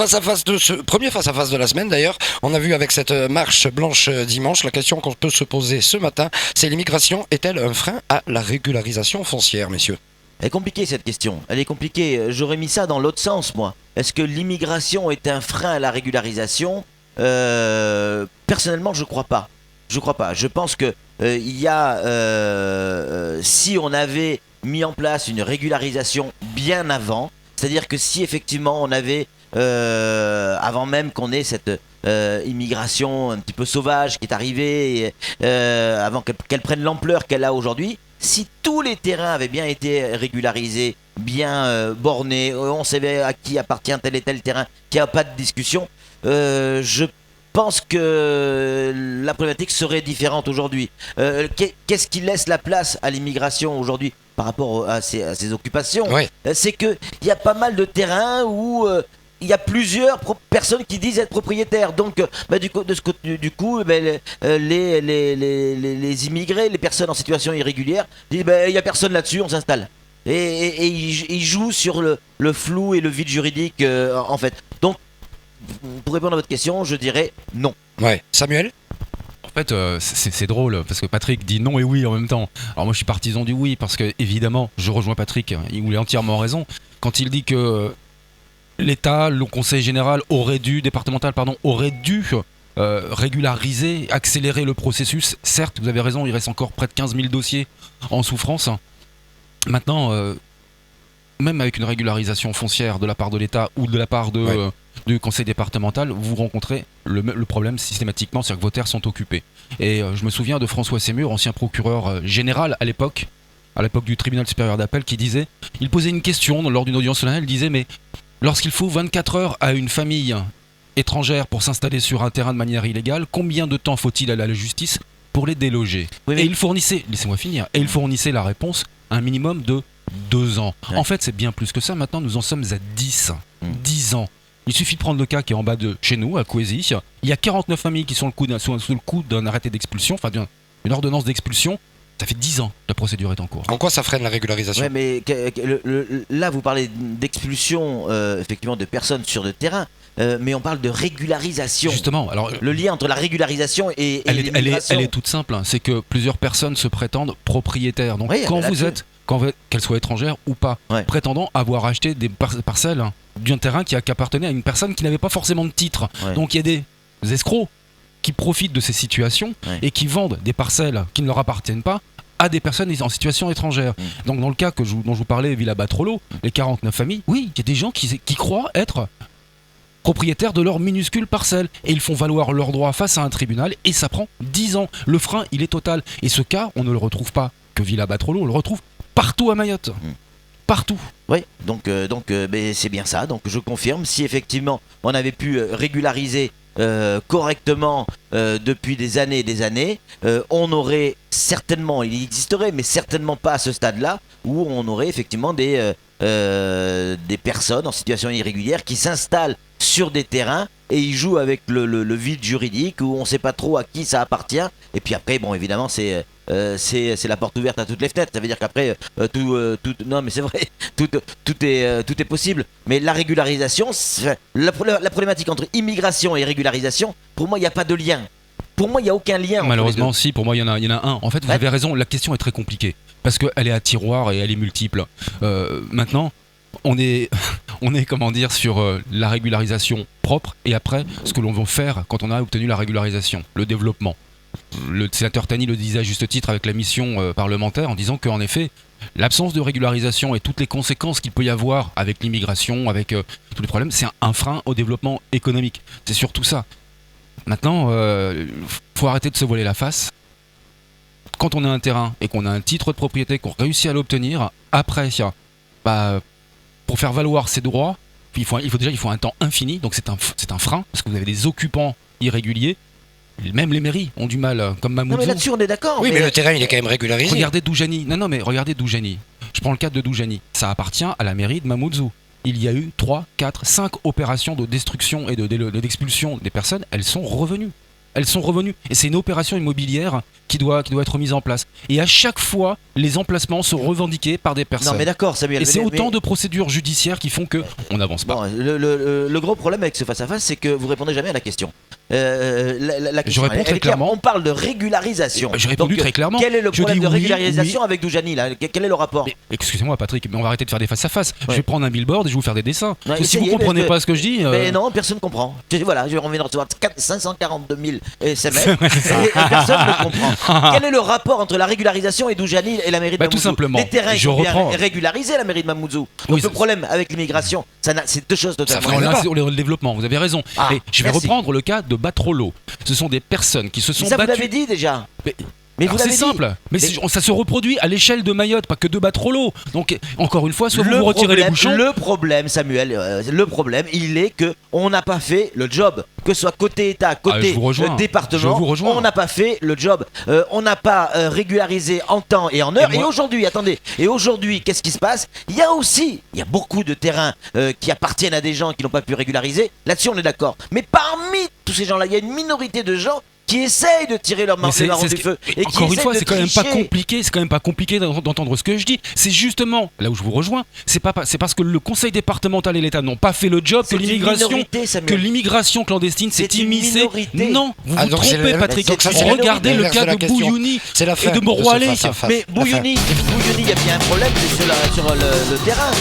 face-à-face de ce premier face-à-face de la semaine d'ailleurs, on a vu avec cette marche blanche dimanche, la question qu'on peut se poser ce matin, c'est l'immigration est-elle un frein à la régularisation foncière, messieurs? Elle est compliquée cette question. Elle est compliquée. J'aurais mis ça dans l'autre sens, moi. Est-ce que l'immigration est un frein à la régularisation? Personnellement, je crois pas. Je crois pas. Je pense que si on avait mis en place une régularisation bien avant, c'est-à-dire que si effectivement on avait avant même qu'on ait cette immigration un petit peu sauvage qui est arrivée, avant qu'elle prenne l'ampleur qu'elle a aujourd'hui, si tous les terrains avaient bien été régularisés, bien bornés, on savait à qui appartient tel et tel terrain, qu'il n'y a pas de discussion, je pense que la problématique serait différente aujourd'hui. Qu'est-ce qui laisse la place à l'immigration aujourd'hui par rapport à ces occupations? Oui. C'est qu'il y a pas mal de terrains où il y a plusieurs personnes qui disent être propriétaires. Donc, du coup, les immigrés, les personnes en situation irrégulière, disent il n'y a personne là-dessus, on s'installe. Et ils jouent sur le flou et le vide juridique, en fait. Donc, pour répondre à votre question, je dirais non. Ouais. Samuel? En fait, c'est drôle parce que Patrick dit non et oui en même temps. Alors moi je suis partisan du oui parce que évidemment je rejoins Patrick, il a entièrement raison quand il dit que l'État, le Conseil général départemental aurait dû régulariser, accélérer le processus. Certes, vous avez raison, il reste encore près de 15 000 dossiers en souffrance. Maintenant, même avec une régularisation foncière de la part de l'État ou de la part du Conseil départemental, vous rencontrez le problème systématiquement, c'est-à-dire que vos terres sont occupées. Et je me souviens de François Sémur, ancien procureur général à l'époque du tribunal supérieur d'appel, qui disait, il posait une question lors d'une audience solennelle, il disait mais lorsqu'il faut 24 heures à une famille étrangère pour s'installer sur un terrain de manière illégale, combien de temps faut-il aller à la justice pour les déloger? Oui, Et il fournissait, laissez-moi finir, et il fournissait la réponse à un minimum de 2 ans. Ouais. En fait, c'est bien plus que ça. Maintenant, nous en sommes à 10. 10 ans. Il suffit de prendre le cas qui est en bas de chez nous, à Couésy. Il y a 49 familles qui sont sous le coup d'un arrêté d'expulsion, enfin d'une ordonnance d'expulsion. Ça fait 10 ans que la procédure est en cours. En quoi ça freine la régularisation? Ouais, mais là, vous parlez d'expulsion, effectivement, de personnes sur le terrain, mais on parle de régularisation. Justement, alors Le lien entre la régularisation et l'immigration. elle est toute simple. C'est que plusieurs personnes se prétendent propriétaires. Donc Oui, qu'elles soient étrangères ou pas, Ouais. prétendant avoir acheté des parcelles d'un terrain qui appartenait à une personne qui n'avait pas forcément de titre. Ouais. Donc il y a des escrocs qui profitent de ces situations et qui vendent des parcelles qui ne leur appartiennent pas à des personnes en situation étrangère. Donc dans le cas dont je vous parlais, Villa Batrolo, les 49 familles, oui, il y a des gens qui croient être propriétaires de leur minuscule parcelle et ils font valoir leurs droits face à un tribunal et ça prend 10 ans. Le frein, il est total. Et ce cas, on ne le retrouve pas que Villa Batrolo, on le retrouve partout à Mayotte. Partout. Oui, donc c'est bien ça. Donc je confirme, si effectivement on avait pu régulariser correctement depuis des années et des années, on aurait certainement, il existerait, mais certainement pas à ce stade-là, où on aurait effectivement des personnes en situation irrégulière qui s'installent sur des terrains et ils jouent avec le vide juridique où on ne sait pas trop à qui ça appartient. Et puis après, bon, évidemment, c'est la porte ouverte à toutes les fenêtres. Ça veut dire qu'après, non, mais c'est vrai, tout est possible. Mais la régularisation, la problématique entre immigration et régularisation, pour moi, il n'y a pas de lien. Pour moi, il n'y a aucun lien. Malheureusement, si, pour moi, il y en a un. En fait, vous avez raison, la question est très compliquée. Parce qu'elle est à tiroir et elle est multiple. Maintenant, on est comment dire, sur la régularisation propre et après, ce que l'on veut faire quand on a obtenu la régularisation, le développement. Le sénateur Tani le disait à juste titre avec la mission parlementaire en disant qu'en effet, l'absence de régularisation et toutes les conséquences qu'il peut y avoir avec l'immigration, avec tous les problèmes, c'est un frein au développement économique. C'est surtout ça. Maintenant, faut arrêter de se voiler la face. Quand on a un terrain et qu'on a un titre de propriété, qu'on réussit à l'obtenir, après, pour faire valoir ses droits, il faut un temps infini, donc c'est un frein, parce que vous avez des occupants irréguliers. Même les mairies ont du mal, comme Mamoudzou. Non, mais là-dessus, on est d'accord. Oui, mais le terrain, il est quand même régularisé. Regardez Doujani. Regardez Doujani. Je prends le cas de Doujani. Ça appartient à la mairie de Mamoudzou. Il y a eu 3, 4, 5 opérations de destruction et d'expulsion des personnes. Elles sont revenues. elles sont revenues. Et c'est une opération immobilière qui doit être mise en place. Et à chaque fois, les emplacements sont revendiqués par des personnes. Non mais d'accord Samuel. Et c'est mais- autant de procédures judiciaires qui font que on n'avance pas. Bon, le gros problème avec ce face-à-face, c'est que vous répondez jamais à la question. La question, réponds elle très est claire. clairement. On parle de régularisation. J'ai répondu Donc, très clairement. Quel est le Je problème dis de oui, régularisation avec Doujani là Quel est le rapport? Mais, excusez-moi Patrick, mais on va arrêter de faire des face-à-face. Ouais. Je vais prendre un billboard et je vais vous faire des dessins. Ouais, Parce que si essayez, vous comprenez parce pas ce que je dis... Mais non, personne ne comprend. Voilà, on vient de recevoir 542 000 SMS et personne ne comprend. Quel est le rapport entre la régularisation et Doujani et la mairie de Bah, Mamoudzou? tout simplement, Les terrains je sont bien reprends. régularisés à la mairie de Mamoudzou. Donc Oui, le c'est- problème avec l'immigration, c'est deux choses Ça totalement fait différentes. là, c'est le développement, vous avez raison. Ah, Et je vais merci. reprendre le cas de Batrolo. Ce sont des personnes qui se sont Mais ça vous battues. l'avez dit déjà. Mais vous alors, c'est l'avez dit. simple, mais Mais- ça se reproduit à l'échelle de Mayotte, pas que de Batrolo. Donc encore une fois, soit vous retirez les bouchons. Le problème, Samuel, le problème, il est que on n'a pas fait le job. Que ce soit côté État, côté je vous rejoins. Je département, vous rejoins. on n'a pas fait le job. On n'a pas régularisé en temps et en heure. Et Et, moi- aujourd'hui, attendez, et aujourd'hui, qu'est-ce qui se passe? Il y a beaucoup de terrains qui appartiennent à des gens qui n'ont pas pu régulariser. Là-dessus, on est d'accord. Mais parmi tous ces gens-là, il y a une minorité de gens qui essayent de tirer leur Mais marron c'est du feu. Et qui encore une essayent fois, de c'est quand même pas tricher. compliqué. C'est quand même pas compliqué d'entendre ce que je dis. C'est justement là où je vous rejoins. C'est parce que le Conseil départemental et l'État n'ont pas fait le job que C'est une l'immigration, minorité, Samuel. clandestine s'est C'est une immiscée. minorité. Non, vous Ah, vous donc c'est trompez, le- Patrick. donc ça, c'est Regardez le l'inverse cas de la de question. Bouyouni C'est la fin et de de ce Moroalé. face-à-face. Mais La fin. Bouyouni, il y a bien un problème sur le terrain.